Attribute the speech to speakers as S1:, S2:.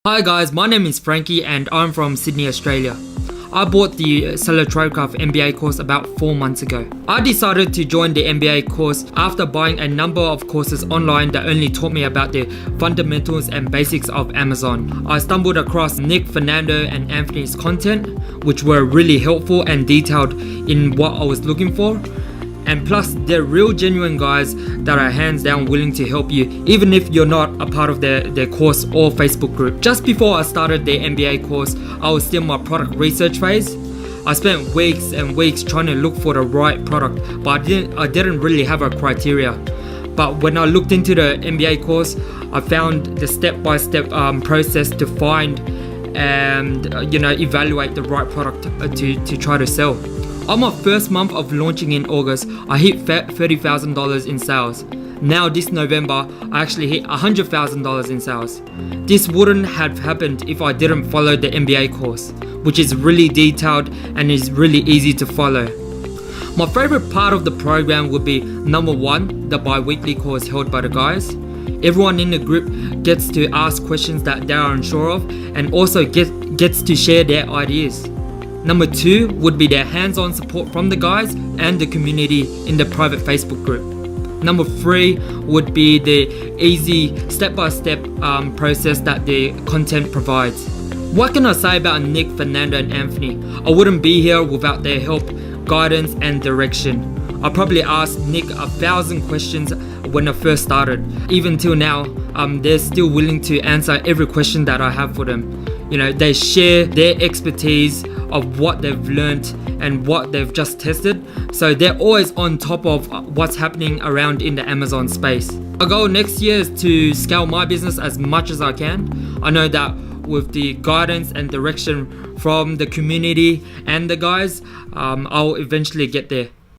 S1: Hi guys, my name is Frankie and I'm from Sydney, Australia. I bought the Seller TRADECRAFT MBA course about 4 months ago. I decided to join the MBA course after buying a number of courses online that only taught me about the fundamentals and basics of Amazon. I stumbled across Nick, Fernando and Anthony's content, which were really helpful and detailed in what I was looking for. And plus, they're real genuine guys that are hands down willing to help you, even if you're not a part of their course or Facebook group. Just before I started the MBA course, I was still in my product research phase. I spent weeks and weeks trying to look for the right product, but I didn't really have a criteria. But when I looked into the MBA course, I found the step-by-step process to find and evaluate the right product to try to sell. On my first month of launching in August, I hit $30,000 in sales. Now this November, I actually hit $100,000 in sales. This wouldn't have happened if I didn't follow the MBA course, which is really detailed and is really easy to follow. My favorite part of the program would be number 1, the bi-weekly course held by the guys. Everyone in the group gets to ask questions that they are unsure of and also gets to share their ideas. Number 2 would be their hands-on support from the guys and the community in the private Facebook group. Number 3 would be the easy step-by-step process that the content provides. What can I say about Nick, Fernando and Anthony? I wouldn't be here without their help, guidance and direction. I probably asked Nick 1,000 questions when I first started. Even till now, they're still willing to answer every question that I have for them. They share their expertise of what they've learned and what they've just tested, so they're always on top of what's happening around in the Amazon space. My goal next year is to scale my business as much as I can. I know that with the guidance and direction from the community and the guys, I'll eventually get there.